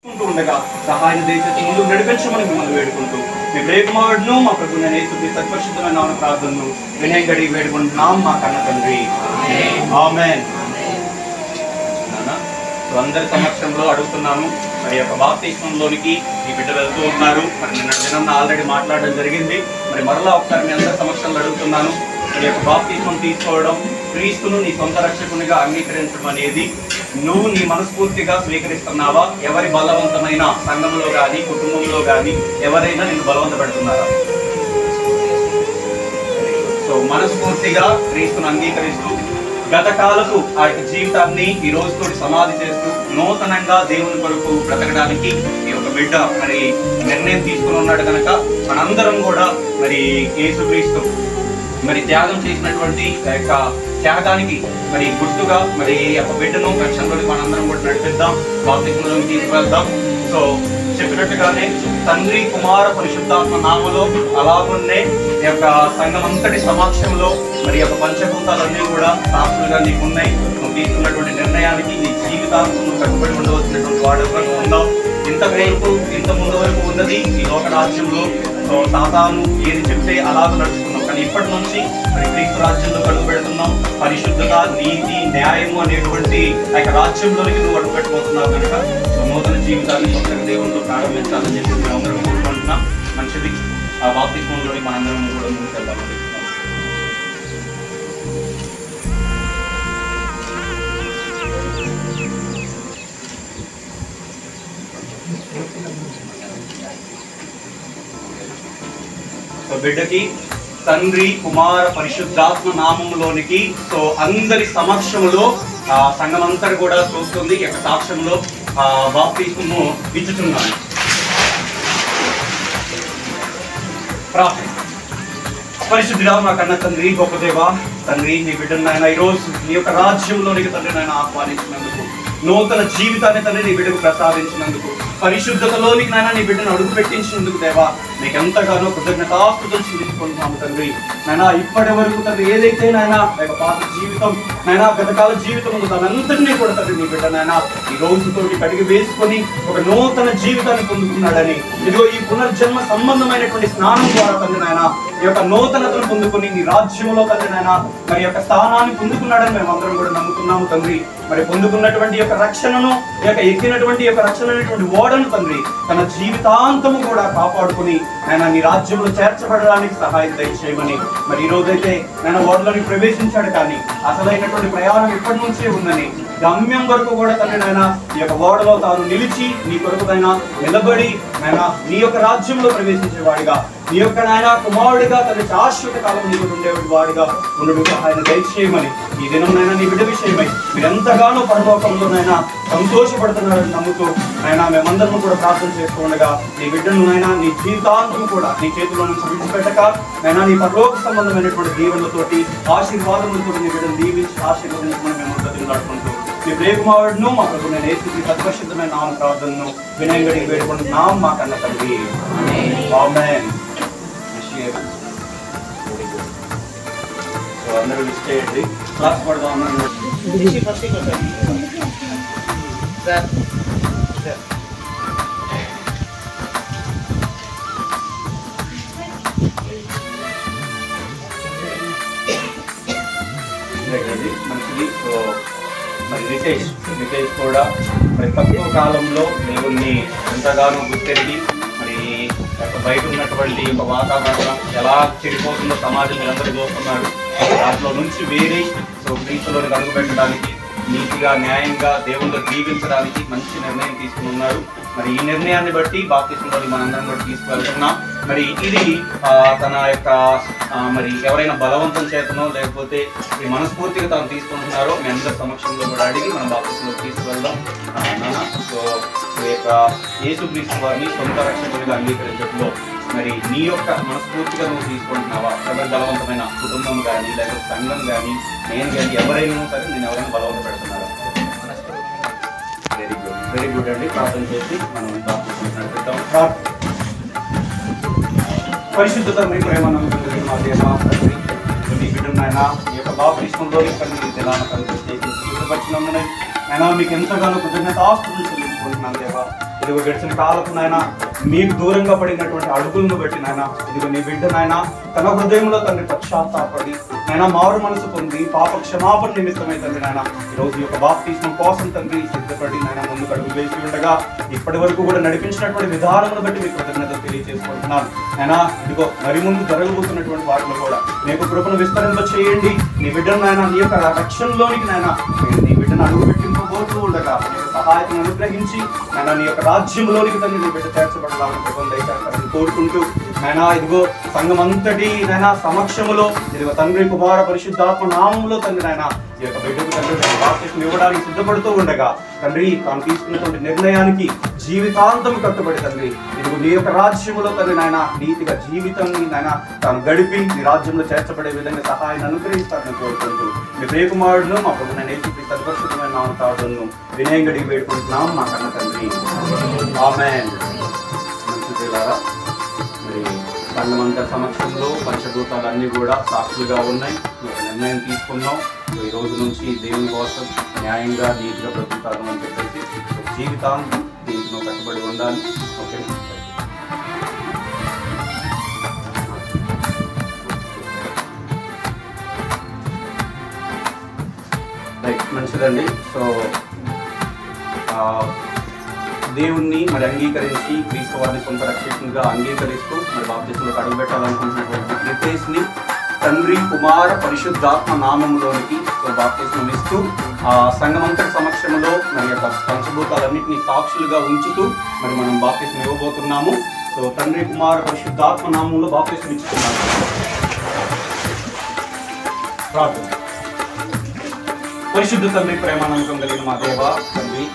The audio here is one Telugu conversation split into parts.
ఉండగా సహాయం దయచేసి ముందుకు నడిపించమని మిమ్మల్ని వేడుకుంటూ మీ ప్రేమను మా ప్రభు నేను యేసుక్రీస్తు పరిశుద్ధమైన నామమున ప్రార్థనను వినయంగడి వేడుకుంటున్నాం మా కన్న తండ్రి. ఆమేన్. అందరి సమక్షంలో అడుగుతున్నాను, మరి యొక్క బాప్తిస్మంలోనికి ఈ బిడ్డ వెళ్తూ ఉన్నారు. మరి నిన్న దినం ఆల్రెడీ మాట్లాడడం జరిగింది. మరి మరలా ఒకసారి మీ అందరి సమక్షంలో అడుగుతున్నాను, మరి యొక్క బాప్తిస్మం తీసుకోవడం, క్రీస్తును నీ సొంత రక్షకునిగా అంగీకరించడం అనేది నువ్వు నీ మనస్ఫూర్తిగా స్వీకరిస్తున్నావా? ఎవరి బలవంతమైన సంఘంలో కానీ కుటుంబంలో కానీ ఎవరైనా నిన్ను బలవంత పెడుతున్నారా? సో మనస్ఫూర్తిగా క్రీస్తును అంగీకరిస్తూ గత కాలపు ఆ యొక్క జీవితాన్ని ఈ రోజుతో సమాధి చేస్తూ నూతనంగా దేవుని కొరకు బ్రతకడానికి ఈ యొక్క బిడ్డ మరి నిర్ణయం తీసుకుని ఉన్నాడు కనుక మనందరం కూడా మరి యేసుక్రీస్తు మరి త్యాగం చేసినటువంటి యొక్క త్యాగానికి మరి గుర్తుగా మరి యొక్క బిడ్డను రక్షణలోకి మనందరం కూడా నడిపిద్దాం, బాప్తిస్మంలోకి తీసుకువెళ్దాం. సో చెప్పినట్టుగానే తండ్రి కుమార పరిశుద్ధాత్మ నామములో అలాగున్నే ఈ యొక్క సంఘం అంతటి సమక్షంలో మరి యొక్క పంచభూతాలన్నీ కూడా సాక్షులుగా నీకు ఉన్నాయి. నువ్వు తీసుకున్నటువంటి నిర్ణయానికి నీ జీవితాంతం కట్టుబడి ఉండవలసినటువంటి వాడు ఉన్నావు. ఇంత ముందు వరకు ఉన్నది ఈ లోక రాజ్యంలో సాతాను ఏది చెప్తే అలాగ నడుచుకున్నాం. కానీ ఇప్పటి నుంచి మరి క్రీస్తు రాజ్యంలో అడుగు పెడుతున్నాం. పరిశుద్ధత, నీతి, న్యాయము అనేటువంటి ఆ యొక్క రాజ్యంలోనికి నువ్వు అడుగు పెట్టబోతున్నావు కనుక నూతన జీవితాన్ని కొత్తగా దేవునితో ప్రారంభించాలని చెప్పి మేము అందరం కోరుకుంటున్నాం. మంచిది. ఆ బాప్తిస్మంలోని మనందరం కూడా ముందుకు వెళ్ళాలని బిడ్డకి తండ్రి కుమార పరిశుద్ధాత్మ నామములోనికి సో అందరి సమక్షంలో సంఘం అంతా కూడా చూస్తుంది యొక్క సాక్ష్యంలో బాప్తిస్మము ఇచ్చుతున్నాను. పరిశుద్ధుడా మా కన్న తండ్రి, గొప్ప దేవా తండ్రి, నీ బిడ్డను నాయన ఈరోజు నీ యొక్క రాజ్యంలోనికి తండ్రి నాయన ఆహ్వానించినందుకు, నూతన జీవితాన్ని తండ్రి నీ బిడ్డకు ప్రసాదించినందుకు, పరిశుద్ధతలోనికి నాయన నీ బిడ్డను అడుగు పెట్టించినందుకు దేవా నీకు ఎంతగానో కృతజ్ఞతాస్తుతులు చెల్లించుకుంటున్నాము తండ్రి. నాయన ఇప్పటి వరకు తండ్రి ఏదైతే నాయన పాత జీవితం నాయన గతకాల జీవితం ఉందో దానంతటినీ కూడా తండ్రి నీ బిడ్డ నాయన ఈ రోజుతోటి కడిగి వేసుకొని ఒక నూతన జీవితాన్ని పొందుకున్నాడని, ఇదిగో ఈ పునర్జన్మ సంబంధమైనటువంటి స్నానం ద్వారా తండ్రి నాయన ఈ యొక్క నూతనతను పొందుకుని నీ రాజ్యంలో తండ్రి నాయన మరి యొక్క స్థానాన్ని పొందుకున్నాడని మేము అందరం కూడా నమ్ముతున్నాము తండ్రి. మరి పొందుకున్నటువంటి యొక్క రక్షణను ఎక్కినటువంటి యొక్క రక్షణ అనేటువంటి ఓడను తండ్రి తన జీవితాంతము కూడా కాపాడుకుని ఆయన నీ రాజ్యంలో చేర్చబడడానికి సహాయం దయచేయమని, మరి ఈ రోజైతే నేను ఓడలోని ప్రవేశించాడు కానీ అసలైనటువంటి ప్రయాణం ఇప్పటి నుంచే ఉందని, గమ్యం వరకు కూడా తండ్రి నాయన ఈ యొక్క ఓడలో తాను నిలిచి నీ కొరకుదైనా నిలబడి నాయన నీ యొక్క రాజ్యంలో ప్రవేశించేవాడిగా, నీ యొక్క నాయన కుమారుడిగా తన శాశ్వత కాలం నీకు ఉండేవాడి వాడిగా ఉండడు ఆయన దయచేయమని ఈ దినం నీ బిడ్డ విషయమై మీరెంతగానో పరలోకంలోనైనా సంతోషపడుతున్నారని నమ్ముతూ ఆయన మేమందరం కూడా ప్రార్థన చేస్తూ ఉండగా నీ బిడ్డను నైనా నీ జీవితాంతం కూడా నీ చేతిలో నుంచి విడిచిపెట్టక నైనా నీ పరలోక సంబంధమైనటువంటి దీవెనలతోటి ఆశీర్వాదములతో నీ బిడ్డను దీవించి ఆశీర్వదించమని మేము బతిలాడుకుంటూ మీ ప్రేమవాడును మా ప్రభు నేను యేసుక్రీస్తు పరిశుద్ధమైన నామ ప్రార్థనను వినయంగా వేడుకుంటున్నాం మా కన్న తండ్రి. ఆమేన్. అందరూ విష్ చేయండి. క్లాస్ పడదాం. మంచిది. సో మరి రితేష్ కూడా మరి తక్కువ కాలంలో దేవుణ్ణి ఎంతగానో గుర్తెరిగి మరి బయట ఉన్నటువంటి ఒక వాతావరణం ఎలా చెడిపోతుందో సమాజం మీరందరూ చూస్తున్నారు. దాంట్లో నుంచి వేరే సో క్రీస్తులోని అడుగు పెట్టడానికి, నీతిగా న్యాయంగా దేవుళ్ళు జీవించడానికి మంచి నిర్ణయం తీసుకుని ఉన్నారు. మరి ఈ నిర్ణయాన్ని బట్టి బాప్తిస్మంలోని మనందరం కూడా తీసుకువెళ్తున్నాం. మరి ఇది తన యొక్క మరి ఎవరైనా బలవంతం చేతనో లేకపోతే ఈ మనస్ఫూర్తిగా తాను తీసుకుంటున్నారో మీ అందరి సమక్షంలో కూడా అడిగి మనం బాప్తిస్మంలోకి తీసుకువెళ్దాం. సో ఈ యొక్క యేసుక్రీస్తు వారిని సొంత రక్షకుడిగా అంగీకరించడంలో మరి నీ యొక్క మనస్ఫూర్తిగా నువ్వు తీసుకుంటున్నావా? ఎవరి బలవంతమైన కుటుంబం కానీ లేకపోతే సంఘం కానీ నేను కానీ ఎవరైనా సరే నేను ఎవరైనా బలవంత పెడుతున్నారా? వెరీ గుడ్ అండి. ప్రార్థన చేసి మనం నడిపిద్దాం. పరిశుద్ధత మీ ప్రేమ నమ్ముతుంది మా దేవ మీ బిడ్డనైనా ఈ యొక్క బాప్తిస్మంలో ప్రత్యేకించి అయినా మీకు ఎంతగానో కృతజ్ఞతాస్తుతులు చెల్లించుకుంటున్నాను దేవా. ఇదిగో గడిచిన కాలపు నాయన మీకు దూరంగా పడినటువంటి అడుగులను బట్టి నాయన ఇదిగో నీ బిడ్డ నాయన తన హృదయంలో తండ్రి పశ్చాత్తాపడి నాయన మారు మనసు పొంది పాప క్షమాపణ నిమిత్తమై తండ్రి నాయన ఈరోజు యొక్క బాప్తిస్మం కోసం తండ్రి సిద్ధపడి నాయన ముందుకు అడుగు వేసి ఉండగా ఇప్పటి వరకు కూడా నడిపించినటువంటి విధానమును బట్టి మీకు కృతజ్ఞతలు తెలియజేసుకుంటున్నాను. నాయన ఇదిగో మరి ముందు జరగబోతున్నటువంటి వాటిలో కూడా మీకు కృపను విస్తరింప చేయండి. నీ బిడ్డను నాయన నీ యొక్క రక్షణలోనికి నాయన నీ బిడ్డను అడుగు పెట్టింపబోతూ ఉండగా నీ యొక్క సహాయతను అనుగ్రహించి నాయన నీ యొక్క రాజ్యంలోనికి తండ్రి నీ బిడ్డ చేర్చబడాలని కృపను దయచేస్తారని కోరుకుంటూ నాయన ఇదిగో సంఘం అంతటి నాయన సమక్షములో ఇదిగో తండ్రి కుమార పరిశుద్ధాత్మ నామములో తండ్రి నాయన ఈ యొక్క బిడ్డకు తండ్రి బాప్తిస్మం ఇవ్వడానికి సిద్ధపడుతూ ఉండగా తండ్రి తాను తీసుకున్నటువంటి నిర్ణయానికి జీవితాంతం కట్టుబడి తండ్రి ఇదిగో నీ యొక్క రాజ్యములో తండ్రి నాయన నీతిగా జీవితాన్ని నాయన తాను గడిపి నీ రాజ్యంలో చేర్చబడే విధంగా సహాయాన్ని అనుగ్రహిస్తారని కోరుకుంటూ మీ ప్రియకుమారుడును మా ప్రభు నేర్చుకుని సర్వశుద్ధమైన నామమును వినయంగా వేడుకుంటున్నాం మా కన్న తండ్రి. ఆమేన్. మంచిదిలారా, మరి సంఘమంతా సమక్షంలో పంచభూతాలన్నీ కూడా సాక్షులుగా ఉన్నాయి. నిర్ణయం తీసుకున్నాం. ఈ రోజు నుంచి దేవుని కోసం న్యాయంగా నీతిగా బ్రతుకుతాను అని చెప్పేసి జీవితాంతం దీంట్లో కట్టుబడి ఉండాలి. ఓకే, రైట్, మంచిదండి. సో దేవుణ్ణి మరి అంగీకరించి క్రీస్తు వారిని సొంత రక్షకునిగా అంగీకరిస్తూ మరి బాప్తిస్మంలోకి అడుగుపెట్టాలనుకుంటున్నటువంటి రితేష్ని తండ్రి కుమార పరిశుద్ధాత్మ నామములోనికి బాప్తిస్మం ఇస్తూ ఆ సంఘమంతటి సమక్షంలో మరి యొక్క పంచభూతాలన్నింటినీ సాక్షులుగా ఉంచుతూ మరి మనం బాప్తిస్మం ఇవ్వబోతున్నాము. సో తండ్రి కుమార పరిశుద్ధాత్మ నామంలో బాప్తిస్మం ఇస్తున్నాము. ప్రార్థన. పరిశుద్ధ తండ్రి, ప్రేమ నమ్మకం కలిగిన మా దేవ తండ్రి,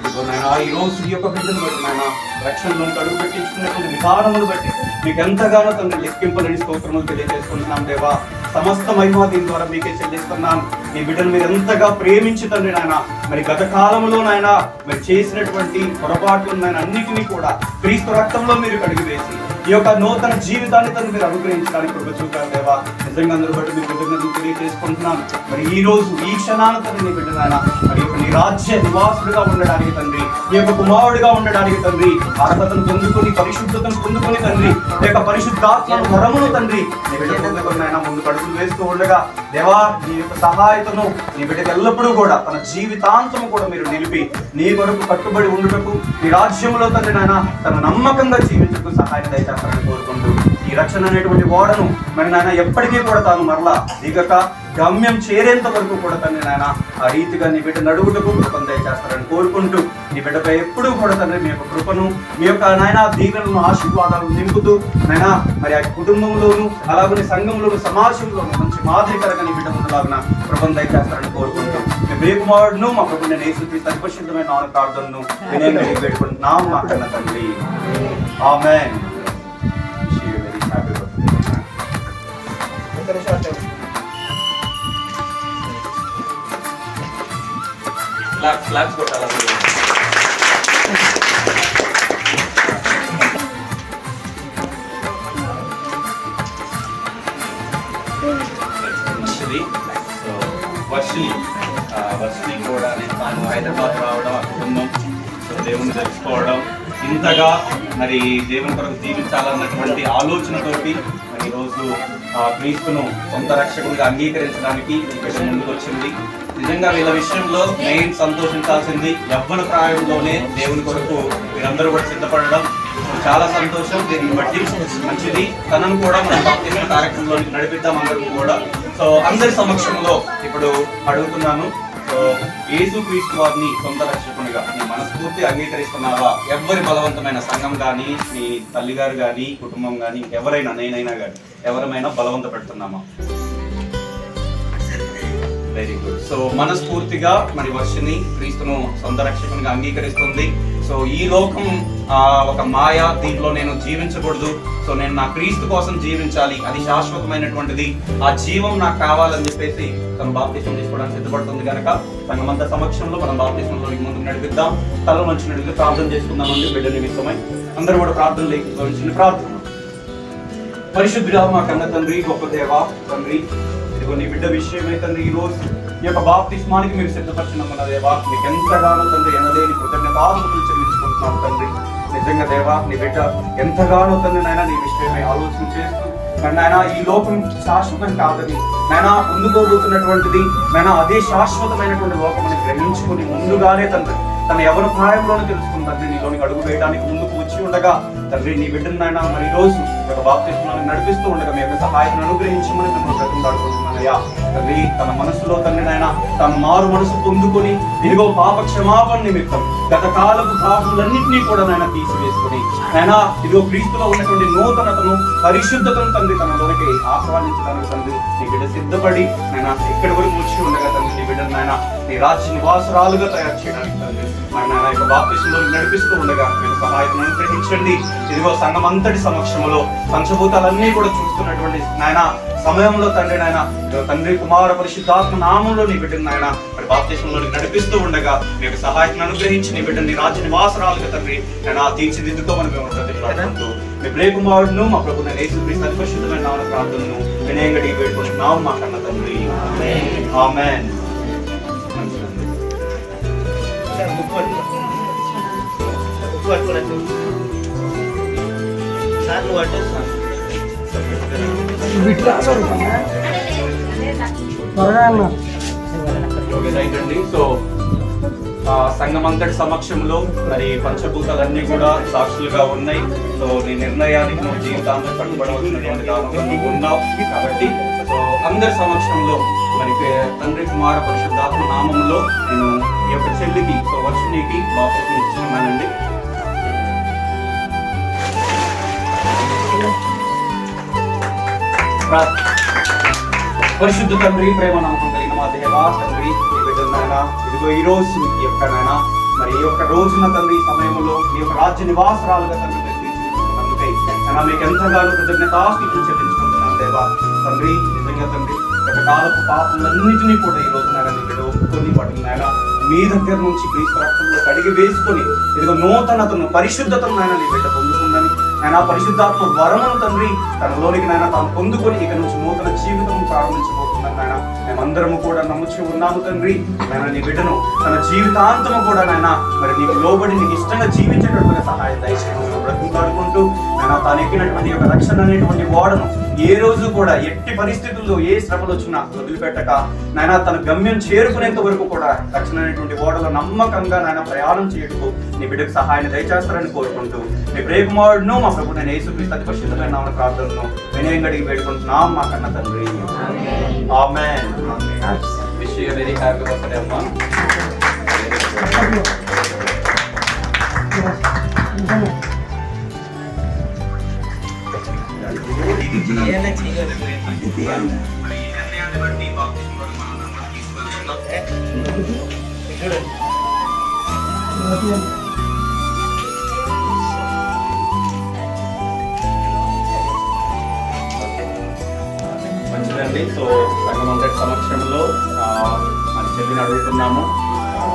ఇదిగో నాయన ఈ రోజు ఈ యొక్క బిడ్డను బట్టి నాయన రక్షణలోనికి అడుగు పెట్టించుకున్నటువంటి విధానమును బట్టి మీకు ఎంతగానో తండ్రి లెక్కింపలేని స్తోత్రములు తెలియజేసుకుంటున్నాం దేవా. సమస్త మహిమ దీని ద్వారా మీకే చెల్లిస్తున్నాను. మీ బిడ్డను మీరు ఎంతగా ప్రేమించి తండ్రి నాయన మరి గత కాలంలో నాయన మీరు చేసినటువంటి పొరపాట్లు నాయన అన్నిటినీ కూడా క్రీస్తు రక్తంలో మీరు కడిగి వేసి ఈ యొక్క నూతన జీవితాన్ని తండ్రి మీరు అనుగ్రహించడానికి కృప చూపారు దేవా. నిజంగా అందరూ బట్టి మీ కృతజ్ఞతలు తెలియజేసుకుంటున్నాను. మరి ఈ రోజు ఈ క్షణాన తండ్రి నీ బిడ్డ నాయన మరి నీ రాజ్య నివాసుడుగా ఉండడానికి తండ్రి, నీ యొక్క కుమారుడిగా ఉండడానికి తండ్రి అర్హతను పొందుకొని పరిశుద్ధతను పొందుకొని తండ్రి ఈ యొక్క పరిశుద్ధాత్మ వరమును తండ్రి నీ బిడ్డ పొందుకొని ఆయన ముందు అడుగులు వేస్తూ ఉండగా దేవా నీ యొక్క సహాయతను నీ బిడ్డకు ఎల్లప్పుడూ కూడా తన జీవితాంతము కూడా మీరు నిలిపి నీ కొరకు కట్టుబడి ఉండుటకు నీ రాజ్యంలో తండ్రి నాయన తన నమ్మకంగా జీవించుటకు సహాయం దయచేస్తారని కోరుకుంటూ ఈ రక్షణ అనేటువంటి ఓడను మరి నాయన ఎప్పటికీ కూడా తాను మరలా దిగక గమ్యం చేరేంత వరకు కూడా తండ్రి నాయన ఆ రీతిగా నీ బిడ్డ నడుగుటకు కృపను దయచేస్తారని కోరుకుంటూ నీ బిడ్డపై ఎప్పుడూ కూడా తండ్రి మీ యొక్క కృపను మీ యొక్క నాయన దీవెనలను ఆశీర్వాదాలను నింపుతూ నాయన మరి ఆ కుటుంబంలోను అలాగే సంఘంలోను సమాజంలోను మంచి మాదిరికరంగా నీ బిడ్డ ముందులాగిన కృపను దయచేస్తారని కోరుకుంటూ మీ ప్రియకుమారుడును మా ప్రభువుని యేసుక్రీస్తు పరిశుద్ధమైన నామమున ప్రార్థనను వినయంగా వేడుకుంటున్నాం మా కన్న తండ్రి. ఆమేన్. వర్షిని కూడా తాను హైదరాబాద్ రావడం, ఆ కుటుంబం దేవుని తెలుసుకోవడం, ఇంతగా మరి దేవుని కొరకు జీవించాలన్నటువంటి ఆలోచనతోటి మరి ఈరోజు క్రీస్తును సొంత రక్షకుడిగా అంగీకరించడానికి ముందుకు వచ్చింది. నిజంగా వీళ్ళ విషయంలో మెయిన్ సంతోషించాల్సింది యవ్వన ప్రాయంలోనే దేవుని కొరకు మీరందరూ కూడా సిద్ధపడడం చాలా సంతోషం. దీన్ని బట్టి మంచిది. తనను కూడా మనం బాప్తిస్మ కార్యక్రమంలోకి నడిపిద్దాం అందరూ కూడా. సో అందరి సమక్షంలో ఇప్పుడు అడుగుతున్నాను, సో యేసుక్రీస్తు వారిని సొంత రక్షకునిగా నీ మనస్ఫూర్తి అంగీకరిస్తున్నావా? ఎవరి బలవంతమైన సంఘం కానీ, నీ తల్లిగారు కానీ, కుటుంబం కానీ, ఎవరైనా నేనైనా కానీ ఎవరమైనా బలవంత పెడుతున్నామా? Very good. సో మనస్ఫూర్తిగా మరి వర్షిని క్రీస్తును సొంత రక్షకునిగా అంగీకరిస్తుంది. సో ఈ లోకం ఒక మాయ, దీంట్లో నేను జీవించకూడదు. సో నేను నా క్రీస్తు కోసం జీవించాలి, అది శాశ్వతమైనటువంటిది, ఆ జీవం నాకు కావాలని చెప్పేసి తను బాప్తిస్మం తీసుకోవడానికి సిద్ధపడుతుంది కనుక సంఘమంతా సమక్షంలో మనం బాప్తిస్మంలోకి ముందుకు నడిపిద్దాం. తల మంచి ప్రార్థన చేసుకుందామండి బిడ్డ నిమిత్తమై. అందరూ కూడా ప్రార్థనలు ప్రార్థన. పరిశుద్ధుడా మా కన్న తండ్రి, గొప్ప దేవా తండ్రి, ఇదిగో నీ బిడ్డ విషయమై తండ్రి ఈరోజు ఈ యొక్క బాప్తిస్మానికి మీరు సిద్ధపరిచినందున దేవా మీకు ఎంతగానో తండ్రి ఎనలేని కృతజ్ఞతాస్తుతులు చెల్లించుకుంటున్నాను తండ్రి. నిజంగా దేవా నీ బిడ్డ ఎంతగానో తండ్రి నాయన నీ విషయమై ఆలోచన చేస్తూ మరి నాయన ఈ లోకం శాశ్వతం కాదని నాయన పొందుకోబోతున్నటువంటిది నాయన అదే శాశ్వతమైనటువంటి లోకం అని గ్రహించుకుని ముందుగానే తండ్రి తన ఎవరి ప్రాయంలోనే తెలుసుకుని తండ్రి నీలోనికి అడుగు వేయడానికి ముందుకు వచ్చి ఉండగా తండ్రి నీ బిడ్డను నాయన మరి ఈ రోజు ఒక బాప్తిస్మాన్ని నడిపిస్తూ ఉండగా మీ యొక్క సహాయం అనుగ్రహించమని మిమ్మల్ని బ్రతిమలాడుకుంటున్నానయ్యా. తండ్రి తన మనసులో తండ్రి నాయన తన మారు మనసు పొందుకొని ఇదిగో పాప క్షమాపణ నిమిత్తం గత కాలపు పాపములన్నింటినీ కూడా నాయన తీసివేసుకుని నాయన ఇదిగో క్రీస్తులో ఉన్నటువంటి నూతనతను పరిశుద్ధతను తండ్రి తనలోనికి ఆహ్వానించడానికి తండ్రి నీ బిడ్డ సిద్ధపడి నాయన ఇక్కడి వరకు వచ్చి ఉండగా తండ్రి నీ బిడ్డను నాయన నీ రాజ్య నివాసురాలుగా తయారు చేయడానికి తండ్రి మరి నాయన యొక్క బాప్తిస్మలో నడిపిస్తూ ఉండగా మీరు సహాయం అనుగ్రహించండి. ఇదిగో సంఘం అంతటి సమక్షంలో పంచభూతాలన్నీ కూడా చూస్తున్నటువంటి నాయన సమయంలో తండ్రి నాయన తండ్రి కుమార పరిశుద్ధాత్మ నామంలో నీ బిడ్డను నాయన మరి బాప్తిస్మలో నడిపిస్తూ ఉండగా మీకు సహాయం అనుగ్రహించి నీ బిడ్డని రాజ్య నివాసరాలుగా తండ్రి నేను తీర్చిదిద్దుకోమని మేము ప్రతిపాదిస్తూ మీ ప్రియ కుమారుడును మా ప్రభు యేసుక్రీస్తు అతి పరిశుద్ధమైన నామమున ప్రార్థనను వినయంగా అడిగి వేడుకుంటున్నాం మా కన్న తండ్రి. ఆమేన్. సో సంఘం అంతటి సమక్షంలో మరి పంచభూతాలన్నీ కూడా సాక్షులుగా ఉన్నాయి. సో నీ నిర్ణయానికి నువ్వు జీవితాన్ని కట్టుబడవలసినటువంటి కాలంలో నువ్వు ఉన్నావు కాబట్టి సో అందరి సమక్షంలో మరి తండ్రి కుమార పరిశుద్ధాత్మ నామంలో నేను ఈ యొక్క చెల్లికి సో వర్షినికి బాప్తిస్మం ఇస్తున్నానండి. పరిశుద్ధ తండ్రి ప్రేమ నమ్మకం కలిగిన మా దేవా తండ్రి ఈ బిడ్డల నాయన ఇదిగో ఈ రోజు ఈ యొక్క నాయన మరి ఈ యొక్క రోజున తండ్రి ఈ సమయంలో ఈ యొక్క రాజ్య నివాసరాలుగా తండ్రి తీర్చిదిద్దుకున్నందుకై నేను మీకు ఎంతగానో కృతజ్ఞతాస్తుతులు చెల్లించుకుంటున్నాను దేవా తండ్రి. నిజంగా తండ్రి గత కాలపు పాపములన్నింటినీ కూడా ఈ రోజు నాయన నీ బిడ్డ ఒప్పుకొని వాటిని నాయన మీ దగ్గర నుంచి క్రీస్తు రక్తంలో కడిగి వేసుకొని ఇదిగో నూతనతను పరిశుద్ధతను నాయన నీ బిడ్డ పొందుకుందని ఆయన పరిశుద్ధాత్మ వరమును తండ్రి తనలోనికి నాయన తాను పొందుకొని ఇక నుంచి నూతన జీవితం ప్రారంభించబోతున్నాను నాయన. మేమందరము కూడా నమ్ముచి ఉన్నాము తండ్రి. నాయన నీ బిడ్డను తన జీవితాంతము కూడా నాయన మరి నీకు లోబడి నీకు ఇష్టంగా జీవించేటట్టుగా సహాయం దయచేయడం బ్రతిమలాడుకుంటూ నాయన తాను ఎక్కినటువంటి యొక్క రక్షణ అనేటువంటి ఓడను ఏ రోజు కూడా ఎట్టి పరిస్థితుల్లో ఏ శ్రమలు వచ్చినా వదిలిపెట్టక నాయన తన గమ్యం చేరుకునేంత వరకు కూడా రక్షణ అనేటువంటి ఓడలో నమ్మకంగా నాయన ప్రయాణం చేయటకు నీ బిడ్డకు సహాయాన్ని దయచేస్తారని కోరుకుంటూ మీ ప్రియ కుమారుడును మా ప్రభు నేను యేసుక్రీస్తు అతి పరిశుద్ధమైన నామమున ప్రార్థనను వినయంగా అడిగి వేడుకుంటున్నాం మా కన్న తండ్రి. Amen. Wish you very happy birthday అమ్మా. మంచిదండి. సో సంఘం అంతటి సమక్షంలో మన చెల్లిని అడుగుతున్నాము.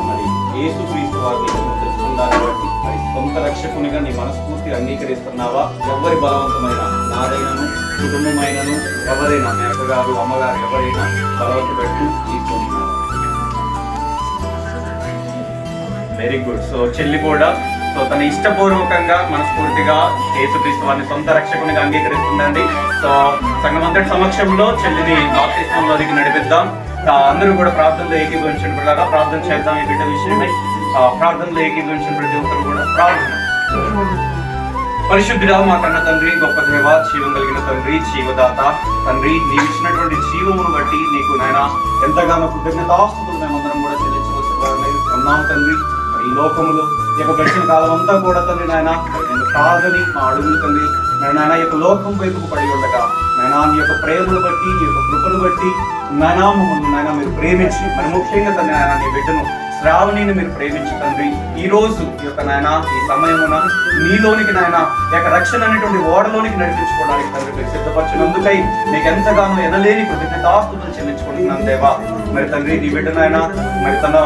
మరి యేసుక్రీస్తు వారిని తెలుసుకున్నాను కాబట్టి మరి సొంత రక్షకునిగా నీ మనస్ఫూర్తి అంగీకరిస్తున్నావా? ఎవరి బలవంతమైన నాదైనను కుటుంబమైనను ఎవరైనా మీ అక్కగారు అమ్మగారు ఎవరైనా బలవంత పెట్టి తీసుకుంటున్నాను. Very good. సో చెల్లి కూడా సో తన ఇష్టపూర్వకంగా మనస్ఫూర్తిగా యేసుక్రీస్తు వారిని సొంత రక్షకునిగా అంగీకరిస్తుందండి. సో సంఘం అంతటి సమక్షంలో చెల్లిని బాప్తిస్మంలోకి నడిపిద్దాం. అందరూ కూడా ప్రార్థనలో ఏకీభవించిన బిడ్డగా ప్రార్థన చేద్దాం. ఈ బిడ్డ విషయమై ప్రార్థనలో ఏకీభవించిన ప్రతి ఒక్కరు కూడా ప్రార్థన. పరిశుద్ధుడా మా కన్న తండ్రి, గొప్ప దేవ, జీవం కలిగిన తండ్రి, జీవదాత తండ్రి, నీవు ఇచ్చినటువంటి జీవమును బట్టి నీకు నాయన ఎంతగానో కృతజ్ఞతాస్తుతులు మేమందరం కూడా చెల్లించవలసి ఉన్నాం తండ్రి. ఈ లోకములో ఈ యొక్క గడిచిన కాలం అంతా కూడా తండ్రి నాయన నేను కాదని మా అడుగులు తండ్రి నాయన ఈ యొక్క లోకం వైపుకు పడి ఉండగా నాయన నీ యొక్క ప్రేమను బట్టి నీ యొక్క కృపను బట్టి నాయన మమ్మల్ని నాయన మీరు ప్రేమించి మరి ముఖ్యంగా తండ్రి నాయన నీ బిడ్డను శ్రావణిని మీరు ప్రేమించి తండ్రి ఈ రోజు ఈ యొక్క నాయన ఈ సమయమున నీలోనికి నాయన ఈ యొక్క రక్షణ అనేటువంటి ఓడలోనికి నడిపించుకోవడానికి తండ్రి మీరు సిద్ధపరచినందుకై నీకు ఎంతగానో ఎనలేని కృతజ్ఞతాస్తుతులు చెల్లించుకుంటున్నాను దేవా. మరి తండ్రి నీ బిడ్డ నాయన మరి తన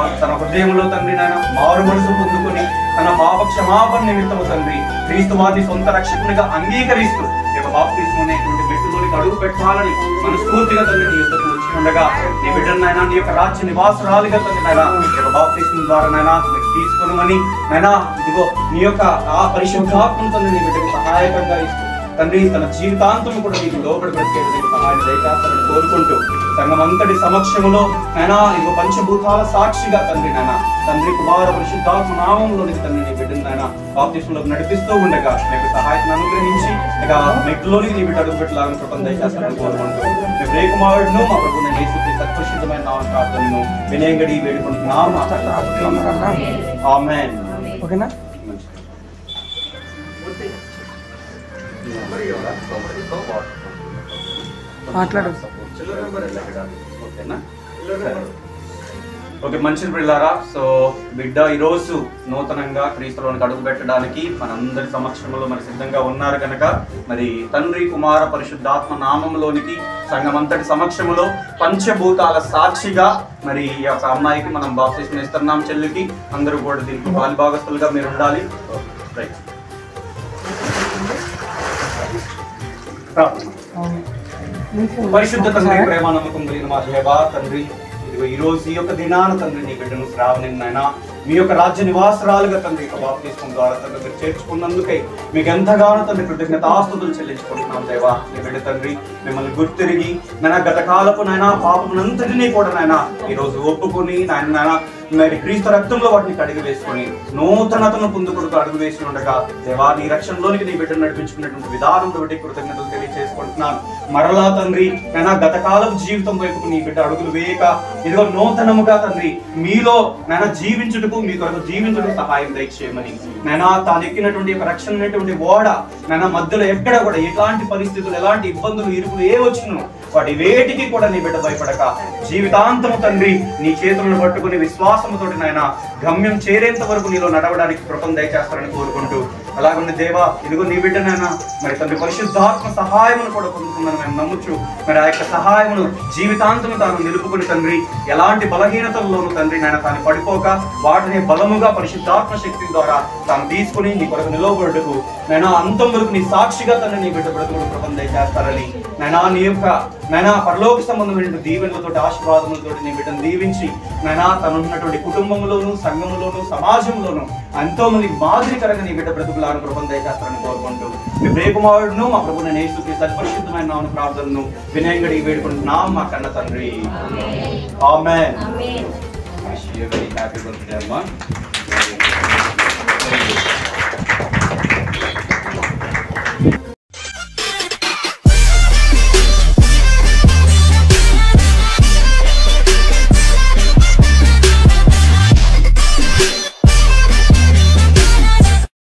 హృదయంలో తండ్రి నాయన మారు మనసు పొందుకొని తన పాప క్షమాపణ నిమిత్తము తండ్రి క్రీస్తు వారిని సొంత రక్షకునిగా అంగీకరిస్తూ ఈ యొక్క బాప్తిస్మం అనేటువంటి మెట్టులోనికి అడుగు పెట్టాలని మనస్ఫూర్తిగా తండ్రి నీ యుద్ధకు వచ్చి ఉండగా నీ బిడ్డను నాయన నీ యొక్క రాజ్య నివాసురాలుగా తండ్రి నాయన ఈ యొక్క బాప్తిస్మం ద్వారా నాయన తీసుకున్నామని నాయన ఇదిగో నీ యొక్క ఆ పరిశుద్ధాత్మను తండ్రి నీ బిడ్డకు సహాయకంగా ఇస్తూ తండ్రి తన జీవితాంతం కూడా నీకు లోబడి బ్రతికేందుకు సహాయం దయచేస్తారని కోరుకుంటూ సంఘమంతటి సమక్షంలో నాయన ఇదిగో పంచభూతాల సాక్షిగా తండ్రి నాయన తండ్రి కుమార పరిశుద్ధాత్మ నామంలోనికి తండ్రి నీ బిడ్డను నాయన బాప్తిస్మంలోకి నడిపిస్తూ ఉండగా నీకు సహాయాన్ని అనుగ్రహించి ఇక మెట్టులోనికి నీ బిడ్డ అడుగు పెట్టలాగా కృపను దయచేస్తారని కోరుకుంటూ నీ ప్రియకుమారుడును మా ప్రభు నేను యేసుక్రీస్తు సత్పరిశుద్ధమైన నామ ప్రార్థనను వినయంగడి వేడుకుంటున్నాము. ఆమేన్. ఓకేనా? మాట్లాడు. ఓకే, మంచిది బిడ్డలారా. సో బిడ్డ ఈరోజు నూతనంగా క్రీస్తులోనికి అడుగు పెట్టడానికి మనందరి సమక్షంలో మరి సిద్ధంగా ఉన్నారు కనుక మరి తండ్రి కుమార పరిశుద్ధాత్మ నామంలోనికి సంఘమంతటి సమక్షంలో పంచభూతాల సాక్షిగా మరి ఈ యొక్క అమ్మాయికి మనం బాప్తిస్మం ఇస్తున్నాం. చెల్లికి అందరూ కూడా దీనికి పాలుభాగస్తులుగా మీరు ఉండాలి. రైట్. పరిశుద్ధ తండ్రి, ప్రేమ నమ్మకం కలిగిన మా దేవా తండ్రి, ఇదిగో ఈ రోజు ఈ యొక్క దినాన తండ్రి నీ బిడ్డను శ్రావణి నాయన మీ యొక్క రాజ్య నివాసరాలుగా తండ్రి బాప్తిస్మం ద్వారా తండ్రి మీరు చేర్చుకున్నందుకై మీకు ఎంతగానో తండ్రి కృతజ్ఞతాస్తుతులు చెల్లించుకుంటున్నాం దేవా. నీ బిడ్డ తండ్రి మిమ్మల్ని గుర్తిరిగి నాయన గత కాలపు నాయన పాపమునంతటినీ కూడా నాయన ఈ రోజు ఒప్పుకొని నాయన మరి క్రీస్తు రక్తంలో వాటిని కడిగి వేసుకొని నూతనతను పొందుకొడుకు అడుగు వేసి ఉండగా దేవా నీ రక్షణలోనికి నీ బిడ్డను నడిపించుకున్నటువంటి విధానం బట్టి కృతజ్ఞతలు తెలియజేసుకుంటున్నాను. మరలా తండ్రి నాయన గత కాలపు జీవితం వైపుకు నీ బిడ్డ అడుగులు వేయక ఇదిగో నూతనముగా తండ్రి మీలో నాయన జీవించుటకు మీ కొరకు జీవించుటకు సహాయం దయచేయమని నాయన తాను ఎక్కినటువంటి యొక్క రక్షణ అనేటువంటి ఓడ నాయన మధ్యలో ఎక్కడ కూడా ఎలాంటి పరిస్థితులు ఎలాంటి ఇబ్బందులు ఇరుకులు ఏ వచ్చినో వాటి వేటికి కూడా నీ బిడ్డ భయపడక జీవితాంతము తండ్రి నీ చేతులను పట్టుకుని విశ్వాసముతో నాయన గమ్యం చేరేంత వరకు నీలో నడవడానికి కృపను దయచేస్తారని కోరుకుంటూ అలాగే దేవా ఇదిగో నీ బిడ్డనైనా మరి తండ్రి పరిశుద్ధాత్మ సహాయమును కూడా పొందుతుందని మేము నమ్ముచు మరి ఆ యొక్క సహాయమును జీవితాంతము తాను నిలుపుకుని తండ్రి ఎలాంటి బలహీనతల్లోనూ తండ్రి నాయన తాను పడిపోక వాటిని బలముగా పరిశుద్ధాత్మ శక్తి ద్వారా తాను తీసుకుని నీ కొరకు నిలవబడుటకు నైనా అంతం వరకు నీ సాక్షిగా తండ్రి నీ బిడ్డ బ్రతుకుడు కృపను దయచేస్తారని నైనా నీ యొక్క నైనా పరలోక సంబంధమైన దీవెనలతో ఆశీర్వాదములతో నీ బిడ్డను దీవించి నైనా తను ఉన్నటువంటి కుటుంబంలోను సంఘంలోను సమాజంలోను ఎంతో మందికి మాదిరికరంగా నీ బిడ్డ బ్రతుకులను కృపను దయచేస్తారని కోరుకుంటూ మీ ప్రియకుమారుడును మా ప్రభు నేను యేసుక్రీస్తు సత్పరిశుద్ధమైన నామమున ప్రార్థనను వినయంగా వేడుకుంటున్నాం మా కన్న తండ్రి. Amen. Wish you very happy birthday అమ్మా.